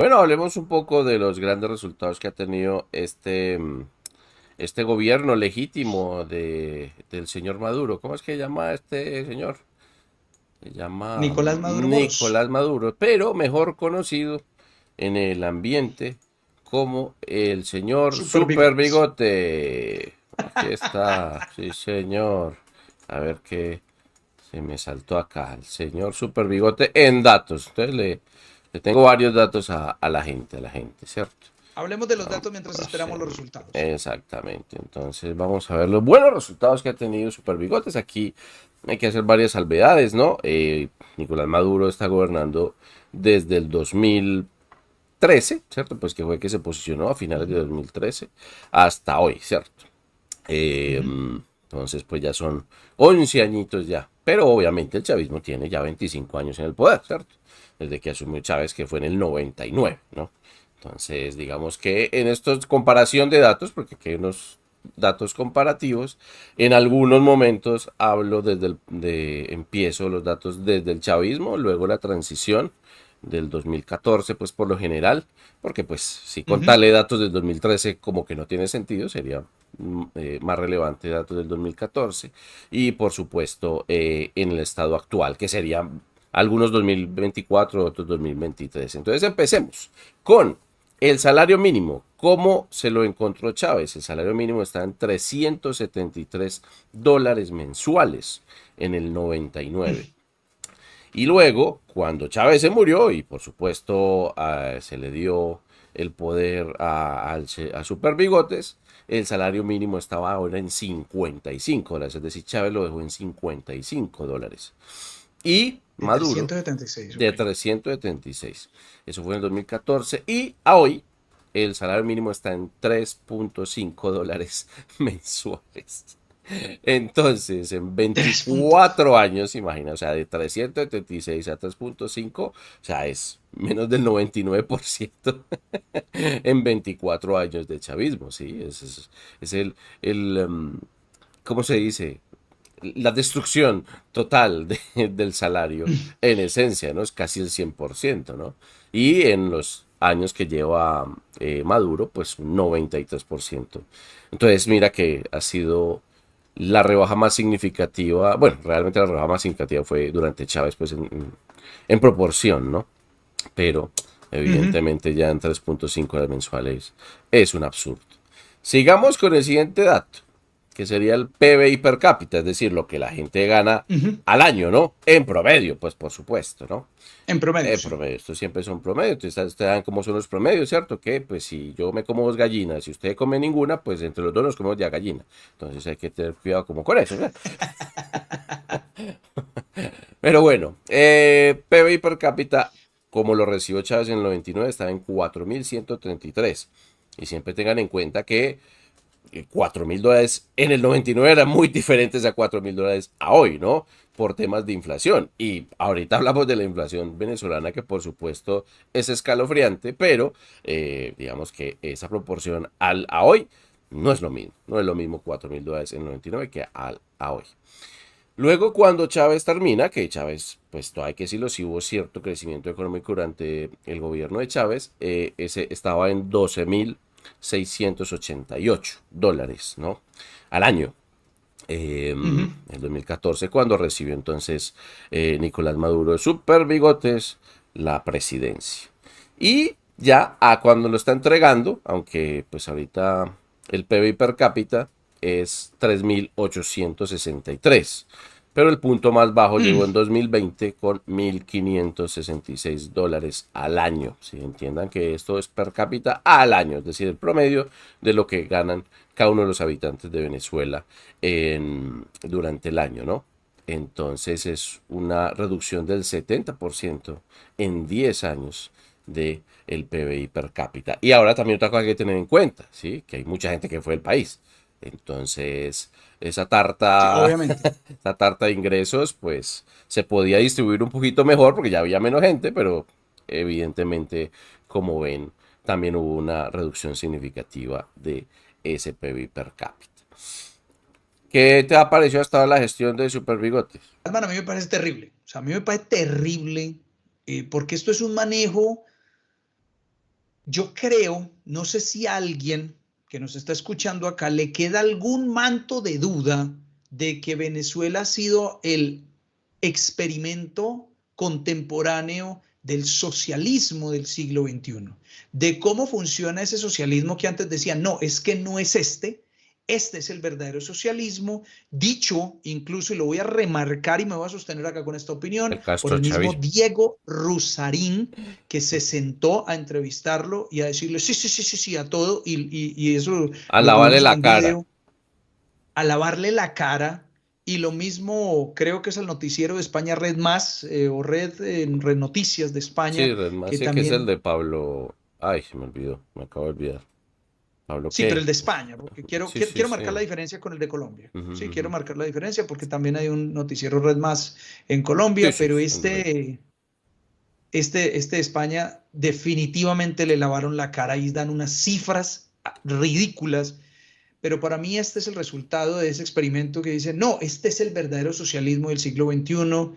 Bueno, hablemos un poco de los grandes resultados que ha tenido este gobierno legítimo del señor Maduro. ¿Cómo es que se llama este señor? Se llama Nicolás Maduro Moros. Nicolás Maduro, pero mejor conocido en el ambiente como el señor Super Super Bigotes. Bigote. Aquí está, sí señor. A ver qué se me saltó acá. El señor Super Bigote en datos. Entonces le tengo varios datos a la gente, ¿cierto? Hablemos de los Vamos, datos mientras esperamos los resultados. exactamente. Entonces vamos a ver los buenos resultados que ha tenido Super Bigotes. Aquí hay que hacer varias salvedades, ¿no? Nicolás Maduro está gobernando desde el 2013, ¿cierto? Pues que fue que se posicionó a finales de Ujú, 2013 hasta hoy, ¿cierto? ujú. Entonces, pues ya son 11 añitos ya. Pero obviamente el chavismo tiene ya 25 años en el poder, ¿cierto? Desde que asumió Chávez, que fue en el 99, ¿no? Entonces, digamos que en esta comparación de datos, porque aquí hay unos datos comparativos, en algunos momentos hablo empiezo los datos desde el chavismo, luego la transición del 2014, pues por lo general, porque pues si Ujú. contarle datos del 2013 como que no tiene sentido, sería más relevante datos del 2014 y por supuesto en el estado actual, que sería algunos 2024, otros 2023. Entonces empecemos con el salario mínimo. ¿Cómo se lo encontró Chávez? El salario mínimo está en $373 mensuales en el 99. Y luego, cuando Chávez se murió, y por supuesto se le dio el poder a Super Bigotes, el salario mínimo estaba ahora en $55, es decir, Chávez lo dejó en $55. Y De Maduro 376, de ok. 376. Eso fue en el 2014. Y a hoy el salario mínimo está en $3.5 mensuales. Entonces, en 24 3.5. años, imagina, o sea, de 376 a 3.5, o sea, es menos del 99% en 24 años de chavismo, ¿sí? Es ¿cómo se dice? La destrucción total del salario en esencia, ¿no? Es casi el 100%, ¿no? Y en los años que lleva Maduro, pues un 93%. Entonces, mira que ha sido la rebaja más significativa, bueno, realmente la rebaja más significativa fue durante Chávez, pues en proporción, ¿no? Pero evidentemente ya en 3.5 horas mensuales es un absurdo. Sigamos con el siguiente dato, que sería el PBI per cápita, es decir, lo que la gente gana al año, ¿no? En promedio, pues por supuesto, ¿no? En promedio, En sí. promedio, esto siempre son promedios, entonces ustedes saben cómo son los promedios, ¿cierto? Que pues si yo me como dos gallinas y usted come ninguna, pues entre los dos nos comemos ya gallina. Entonces hay que tener cuidado como con eso, ¿verdad? Pero bueno, PBI per cápita, como lo recibió Chávez en el 99, estaba en 4.133. Y siempre tengan en cuenta que $4.000 en el 99 eran muy diferentes a $4.000 a hoy, ¿no? Por temas de inflación. Y ahorita hablamos de la inflación venezolana, que por supuesto es escalofriante, pero digamos que esa proporción a hoy no es lo mismo. No es lo mismo $4.000 en el 99 que a hoy. Luego, cuando Chávez termina, que Chávez, pues hay que decirlo, sí hubo cierto crecimiento económico durante el gobierno de Chávez, ese estaba en $12.688, ¿no? Al año. Ujú. En 2014, cuando recibió entonces Nicolás Maduro, super bigotes, la presidencia. Y ya a cuando lo está entregando, aunque pues ahorita el PBI per cápita es 3.863. Pero el punto más bajo llegó en 2020 con $1.566 al año. Si entiendan que esto es per cápita al año, es decir, el promedio de lo que ganan cada uno de los habitantes de Venezuela durante el año, ¿no? Entonces es una reducción del 70% en 10 años del PBI per cápita. Y ahora también otra cosa que hay que tener en cuenta, ¿sí? Que hay mucha gente que fue del país. Entonces, esa Sí, tarta, obviamente. esa tarta de ingresos, pues se podía distribuir un poquito mejor porque ya había menos gente, pero evidentemente, como ven, también hubo una reducción significativa de ese PBI per cápita. ¿Qué te ha parecido hasta ahora la gestión de Super Bigotes? Hermano, a mí me parece terrible. O sea, a mí me parece terrible porque esto es un manejo. yo creo, no sé si a alguien que nos está escuchando acá le queda algún manto de duda de que Venezuela ha sido el experimento contemporáneo del socialismo del siglo XXI, de cómo funciona ese socialismo que antes decía, no, es que no es este es el verdadero socialismo, dicho incluso, y lo voy a remarcar y me voy a sostener acá con esta opinión, El por el mismo castrochavismo. Diego Rusarín, que se sentó a entrevistarlo y a decirle sí, sí, sí, sí, sí, a todo, y eso A lo lavarle tuvimos en la un cara. video, a lavarle la cara. Y lo mismo creo que es el noticiero de España Red Más o Red Noticias de Sí, España, además que sí que es el también, de Pablo. Ay, se me olvidó, me acabo de olvidar. ¿Pablo sí, pero qué? el de España, porque Sí, sí, quiero sí. marcar la diferencia con el de Colombia. Ujú, Sí, quiero ujú. marcar la diferencia porque también hay un noticiero Red Más en Sí, Colombia, sí, pero el red. este de España definitivamente le lavaron la cara y dan unas cifras ridículas, pero para mí este es el resultado de ese experimento que dice, no, este es el verdadero socialismo del siglo XXI.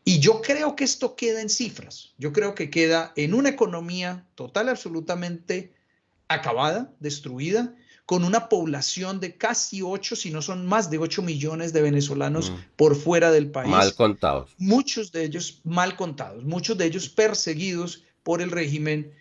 Y yo creo que esto queda en cifras, yo creo que queda en una economía total, absolutamente acabada, destruida, con una población de casi 8, si no son más de 8 millones de venezolanos Mm, por fuera del mal país, contados. muchos de ellos mal contados, muchos de ellos perseguidos por el régimen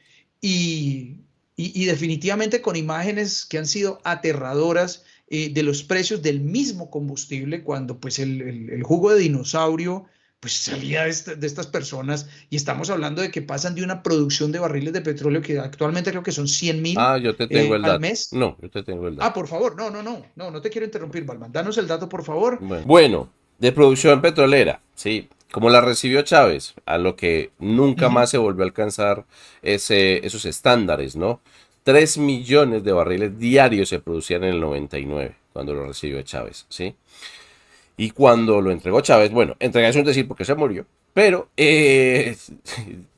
y, definitivamente con imágenes que han sido aterradoras de los precios del mismo combustible, cuando pues el jugo de dinosaurio pues salía de estas personas y estamos hablando de que pasan de una producción de barriles de petróleo que actualmente creo que son 100.000 Ah, yo te tengo el al dato. mes. No, yo te tengo el Ah, dato. por favor, no te quiero interrumpir, Balman. Danos el dato, por favor. Bueno, de producción petrolera, sí. Como la recibió Chávez, a lo que nunca Uh -huh. más se volvió a alcanzar esos estándares, ¿no? 3 millones de barriles diarios se producían en el 99, cuando lo recibió Chávez, ¿sí? Y cuando lo entregó Chávez, bueno, entregar es un decir porque se murió, pero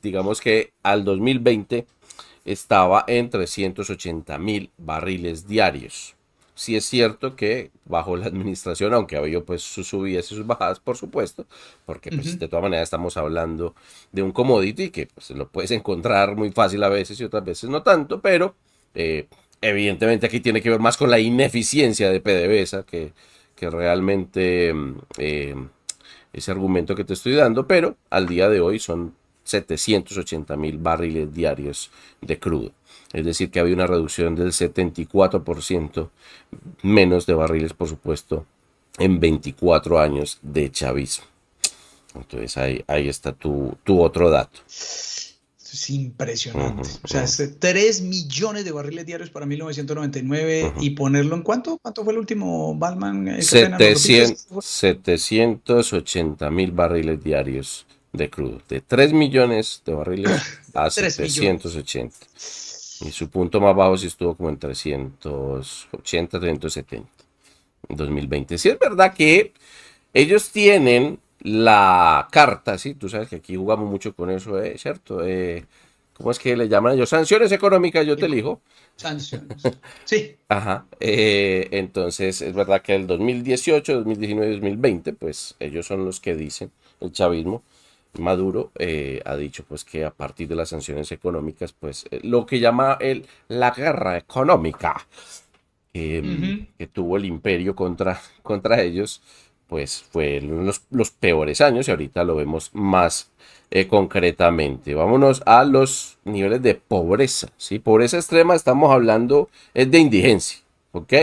digamos que al 2020 estaba en 380.000 barriles diarios. Sí es cierto que bajo la administración, aunque ha habido pues sus subidas y sus bajadas, por supuesto, porque Uh pues -huh. de todas maneras estamos hablando de un commodity que pues lo puedes encontrar muy fácil a veces y otras veces no tanto, pero eh, evidentemente aquí tiene que ver más con la ineficiencia de PDVSA que realmente ese argumento que te estoy dando, pero al día de hoy son 780.000 barriles diarios de crudo. Es decir, que había una reducción del 74% menos de barriles, por supuesto, en 24 años de chavismo. Entonces ahí está tu otro dato. Es Uh impresionante. -huh, O sea, es 3 millones de barriles diarios para 1999 uh -huh. y ponerlo en cuánto? ¿Cuánto fue el último, Balman? Qué pena, ¿lo repites? 780.000 barriles diarios de crudo. De 3 millones de barriles a 3 millones. 780. Y su punto más bajo sí estuvo como en 380, 370 en 2020. Sí es verdad que ellos tienen la carta, ¿sí? Tú sabes que aquí jugamos mucho con eso, ¿cierto? ¿Cómo es que le llaman ellos? Sanciones económicas, yo te elijo. Sanciones. Sí. Ajá. Entonces, es verdad que el 2018, 2019 y 2020, pues ellos son los que dicen, el chavismo, Maduro ha dicho pues que a partir de las sanciones económicas, pues lo que llama la guerra económica Uh -huh. que tuvo el imperio contra ellos, pues fue los peores años y ahorita lo vemos más concretamente. Vámonos a los niveles de pobreza, ¿sí? Pobreza extrema estamos hablando es de indigencia, ¿ok?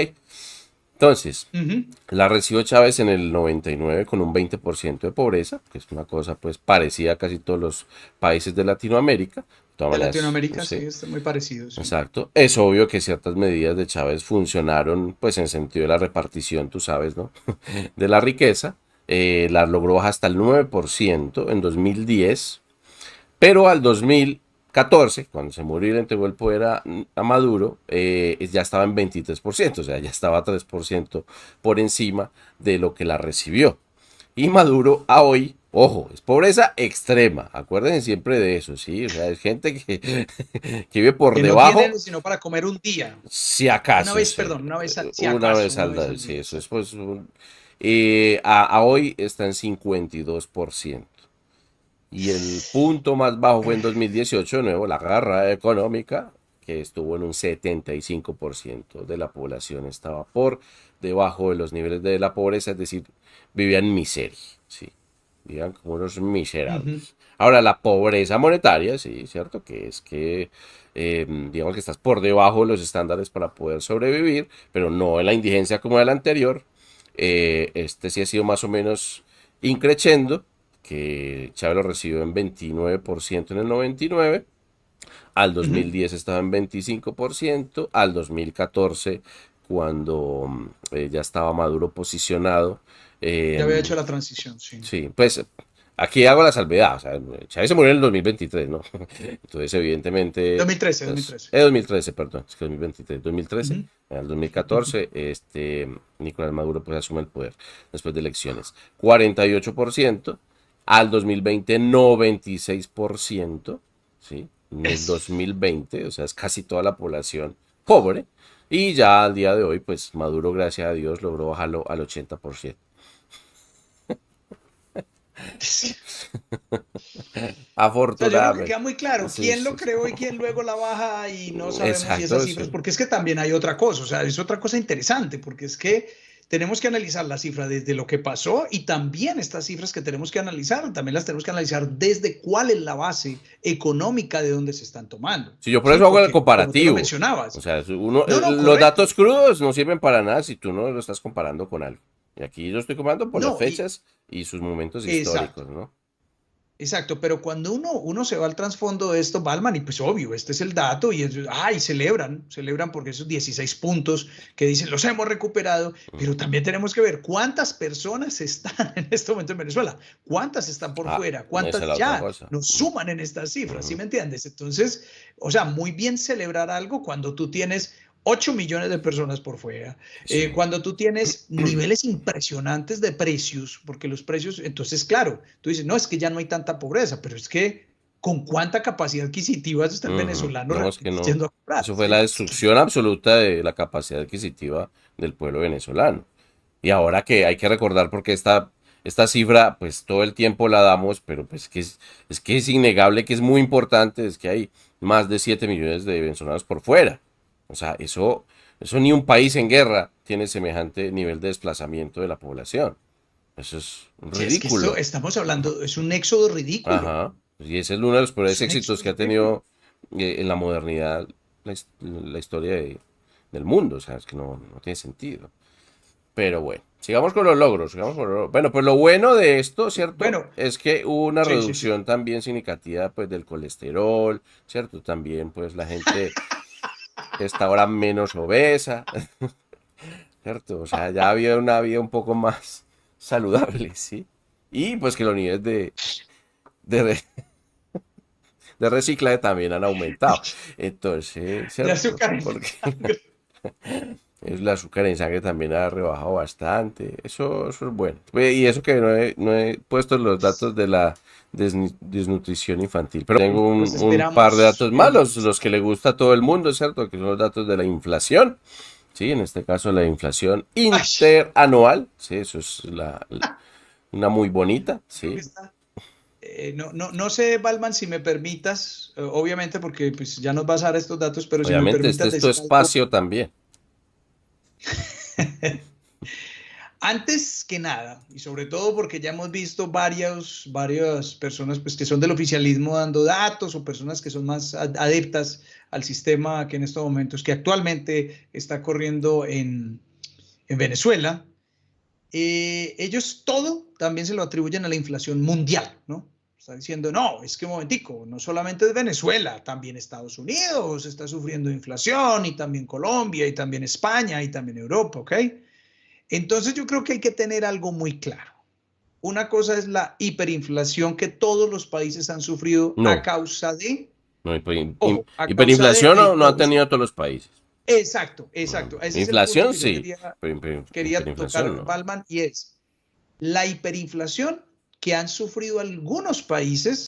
Entonces, Uh -huh. la recibió Chávez en el 99 con un 20% de pobreza, que es una cosa pues parecida a casi todos los países de Latinoamérica. De todas De maneras, Latinoamérica, sí, sí, está muy parecido, sí. exacto. Es obvio que ciertas medidas de Chávez funcionaron pues en sentido de la repartición, tú sabes, ¿no? De la riqueza. La logró bajar hasta el 9% en 2010, pero al 2014, cuando se murió y le entregó el poder a Maduro, ya estaba en 23%, o sea, ya estaba 3% por encima de lo que la recibió. Y Maduro a hoy, ojo, es pobreza extrema, acuérdense siempre de eso, ¿sí? O sea, es gente que, que vive por Que no debajo, tienen sino para comer un día. si Una acaso, vez, sí. perdón, si Una acaso, vez una al vez día, al sí, día, eso es exacto. pues... a hoy está en 52%. Y el punto más bajo fue en 2018, de nuevo, la guerra económica. que estuvo en un 75% de la población estaba por debajo de los niveles de la pobreza, es decir, vivían en miseria, ¿sí? Vivían como unos Ujú. miserables. Ahora, la pobreza monetaria, sí, ¿cierto? Que es que, digamos que estás por debajo de los estándares para poder sobrevivir, pero no en la indigencia como el anterior. Este sí ha sido más o menos increciendo, que Chávez lo recibió en 29% en el 99, al Ujú. 2010 estaba en 25%, al 2014 cuando ya estaba Maduro posicionado. Ya había eh, hecho la transición, sí. sí, pues aquí hago la salvedad, o sea, Chávez se murió en el 2023, ¿no? Entonces, evidentemente, 2013, pues, 2013. 2013, perdón, es que 2023, 2013, Ujú. al 2014, Nicolás Maduro pues asume el poder después de elecciones. 48%, al 2020 96%, ¿sí? En el Es. 2020, o sea, es casi toda la población pobre, y ya al día de hoy, pues Maduro, gracias a Dios, logró bajarlo al 80%. O sea, yo creo que Afortunadamente. queda muy claro Sí, quién sí, lo sí. creó y quién luego la baja y no sabemos si esas Exacto, cifras, sí. porque es que también hay otra cosa, o sea, es otra cosa interesante, porque es que tenemos que analizar la cifra desde lo que pasó y también estas cifras que tenemos que analizar, también las tenemos que analizar desde cuál es la base económica de donde se están tomando, Sí, yo por ¿sí? eso hago el Porque como tú lo comparativo. O mencionabas, sea, uno, no, no, los datos correcto, crudos no sirven para nada si tú no lo estás comparando con algo. Y aquí yo estoy comparando por las no, y fechas y sus momentos exacto. históricos, ¿no? Exacto, pero cuando uno se va al trasfondo de esto, Balman, y pues obvio, este es el dato, y ay, celebran porque esos 16 puntos que dicen los hemos recuperado, pero Ujú. también tenemos que ver cuántas personas están en este momento en Venezuela, cuántas están por Ah, fuera, esa es cuántas la otra ya cosa. nos suman en estas cifras, ¿sí Ujú. me entiendes? Entonces, o sea, muy bien celebrar algo cuando tú tienes 8 millones de personas por fuera, Sí. cuando tú tienes niveles impresionantes de precios, porque los precios, entonces, claro, tú dices, no, es que ya no hay tanta pobreza, pero es que con cuánta capacidad adquisitiva está el Ujú. venezolano No, es que realmente no. yendo a comprar, Eso fue la ¿sí? Es que destrucción absoluta de la capacidad adquisitiva del pueblo venezolano. Y ahora que hay que recordar porque esta cifra, pues todo el tiempo la damos, pero pues es que es innegable que es muy importante, es que hay más de 7 millones de venezolanos por fuera. O sea, eso ni un país en guerra tiene semejante nivel de desplazamiento de la población. Eso es sí, es que esto ridículo. estamos hablando, es un éxodo ridículo, Ajá. Y ese es uno de los es peores un éxitos éxodo que ha ridículo. tenido en la modernidad la historia del mundo. O sea, es que no tiene sentido. Pero bueno, sigamos con los logros, sigamos con los logros. Bueno, pues lo bueno de esto, ¿cierto? Bueno, Es que hubo una sí, sí, sí. reducción también significativa pues del colesterol, ¿cierto? También pues la gente está ahora menos obesa, ¿cierto? O sea, ya había una vida un poco más saludable, ¿sí? Y pues que los niveles de, re- de reciclaje también han aumentado. Entonces, De ¿cierto? azúcar en Porque sangre. el azúcar en sangre también ha rebajado bastante. Eso es bueno. Y eso que no he puesto los datos de la desnutrición infantil. Pero tengo Los un par de esperamos datos el malos, lunes. los que le gusta a todo el mundo, ¿cierto? Que son los datos de la inflación. Sí, en este caso la inflación Ay, interanual. Sí, eso es una muy bonita. creo que Sí, está. No sé, Balman, si me permitas, obviamente, porque pues, ya nos vas a dar estos datos, pero si me obviamente este permitas es tu decir algo. espacio también. Antes que nada, y sobre todo porque ya hemos visto varias personas pues, que son del oficialismo dando datos o personas que son más adeptas al sistema que en estos momentos, que actualmente está corriendo en Venezuela, ellos todo también se lo atribuyen a la inflación mundial, ¿no? Está diciendo, no, es que un momentico, no solamente es Venezuela, también Estados Unidos está sufriendo inflación y también Colombia y también España y también Europa, ¿ok? Entonces yo creo que hay que tener algo muy claro. Una cosa es la hiperinflación que todos los países han sufrido a No, causa de, no ojo, a causa hiperinflación del no han COVID. tenido todos los países. Exacto, exacto. Ese es el punto Inflación que yo sí, pero quería hiperinflación tocar, no. Balman, y es la hiperinflación que han sufrido algunos países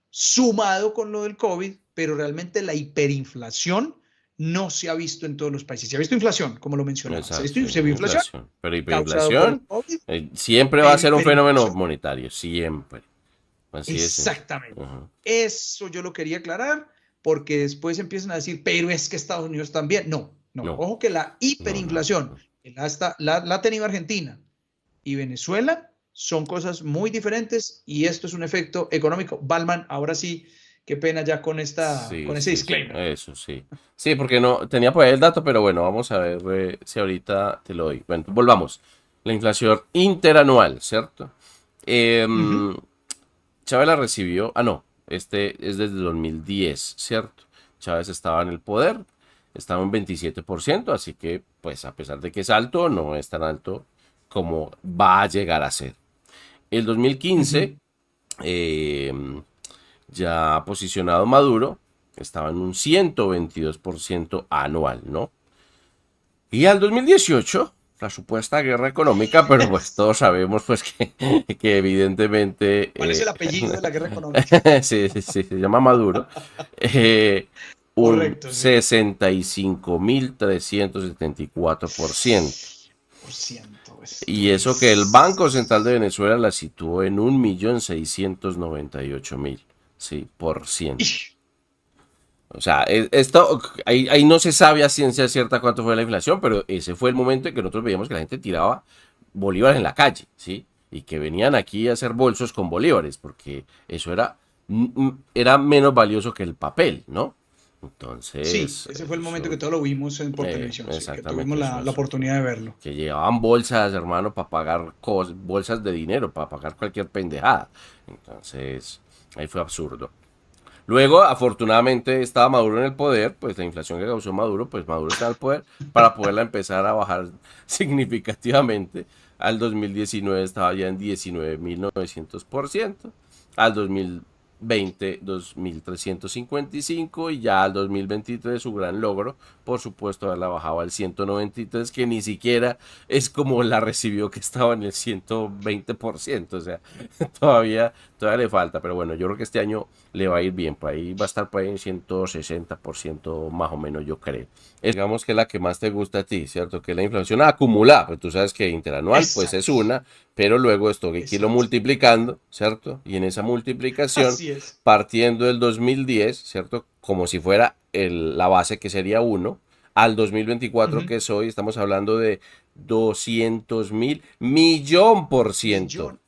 sumado con lo del COVID, pero realmente la hiperinflación no se ha visto en todos los países. Se ha visto inflación, como lo mencionaba. Exacto, sí, Se vio inflación inflación. Pero causado por el hiperinflación COVID, siempre va a pero ser un fenómeno hiperinflación. monetario, siempre. Así es. Exactamente. Ajá. Eso yo lo quería aclarar porque después empiezan a decir, pero es que Estados Unidos también. No, no, No, ojo que la no, no, hiperinflación, no. que la ha tenido Argentina y Venezuela, son cosas muy diferentes y esto es un efecto económico. Balman, ahora sí, qué pena ya Sí, con ese sí, sí, disclaimer. eso sí. Sí, porque no tenía por ahí el dato, pero bueno, vamos a ver si ahorita te lo doy. Bueno, volvamos. La inflación interanual, ¿cierto? Ujú. Em, Chávez la recibió, no, este es desde 2010, ¿cierto? Chávez estaba en el poder, estaba en 27%, así que, pues, a pesar de que es alto, no es tan alto como va a llegar a ser. El 2015, Ujú. eh, ya posicionado Maduro, estaba en un 122% anual, ¿no? Y al 2018, la supuesta guerra económica, pero pues todos sabemos pues que evidentemente ¿Cuál es el apellido de la guerra económica? sí, sí, sí, se llama Maduro, eh, un Correcto, sí. 65.374%. Por ciento, Y esto eso que el Banco Central de es... Venezuela la situó en 1.698.000, sí, por ciento. Ish. O sea, esto, ahí no se sabe a ciencia cierta cuánto fue la inflación, pero ese fue el momento en que nosotros veíamos que la gente tiraba bolívares en la calle, ¿sí? Y que venían aquí a hacer bolsos con bolívares, porque eso era menos valioso que el papel, ¿no? Sí, Entonces, ese fue el momento que eso, todos lo vimos por televisión, sí, que tuvimos exactamente eso, la eso. oportunidad de verlo. Que llevaban bolsas, hermano, para pagar cosas, bolsas de dinero, para pagar cualquier pendejada. Entonces, ahí fue absurdo. Luego, afortunadamente, estaba Maduro en el poder, pues la inflación que causó Maduro, pues Maduro está en el poder para poderla empezar a bajar significativamente. Al 2019 estaba ya en 19.900%, al 2020 2.355 y ya al 2023 su gran logro, por supuesto, haberla bajado al 193, que ni siquiera es como la recibió que estaba en el 120%, o sea, todavía le falta, pero bueno, yo creo que este año le va a ir bien, por ahí va a estar por ahí en 160% más o menos, yo creo. Digamos que es la que más te gusta a ti, ¿cierto? Que es la inflación acumulada, pues tú sabes que interanual pues es Exacto, una, pero luego esto hay que irlo exacto. multiplicando, ¿cierto? Y en esa multiplicación, Así es. partiendo del 2010, ¿cierto? Como si fuera la base que sería uno, al 2024 Ujú. que es hoy, estamos hablando de 200.000.000.000%. Millón.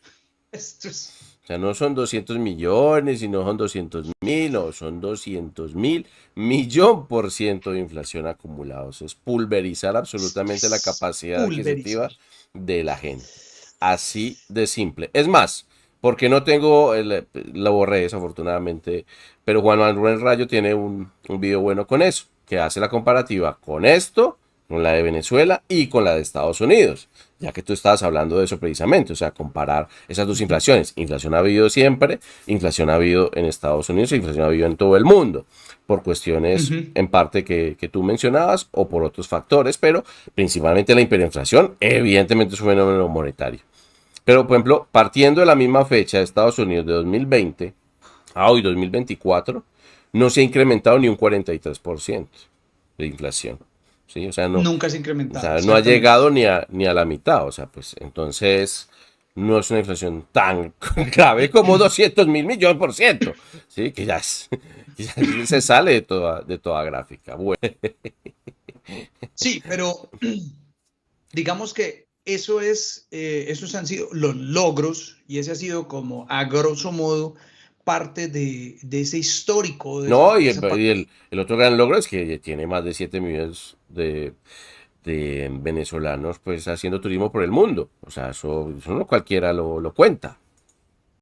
Esto es... O sea, no son 200 millones y no son 200.000, no, son 200.000.000.000% de inflación acumulada. Eso es pulverizar Esto absolutamente la es capacidad pulverizar. adquisitiva de la gente. Así de simple. Es más, porque no tengo, la borré desafortunadamente, pero Juan Manuel Rayo tiene un video bueno con eso, que hace la comparativa con esto, con la de Venezuela y con la de Estados Unidos, ya que tú estabas hablando de eso precisamente, o sea, comparar esas dos Ujú. inflaciones. Inflación ha habido siempre, inflación ha habido en Estados Unidos e inflación ha habido en todo el mundo, por cuestiones Ujú. en parte que tú mencionabas o por otros factores, pero principalmente la hiperinflación, evidentemente es un fenómeno monetario. Pero, por ejemplo, partiendo de la misma fecha de Estados Unidos de 2020 a hoy 2024, no se ha incrementado ni un 43% de inflación. ¿Sí? Nunca se ha O incrementado, sea, no ha exactamente. llegado ni a la mitad. O sea, pues entonces no es una inflación tan grave como 200.000.000.000%. ¿Sí? Que ya se sale de toda gráfica. Bueno, Sí, pero digamos que esos han sido los logros y ese ha sido como a grosso modo parte de ese histórico, no, y, de el, esa y parte. el, el otro gran logro es que tiene más de 7 millones de venezolanos pues haciendo turismo por el mundo. O sea, eso no cualquiera lo cuenta.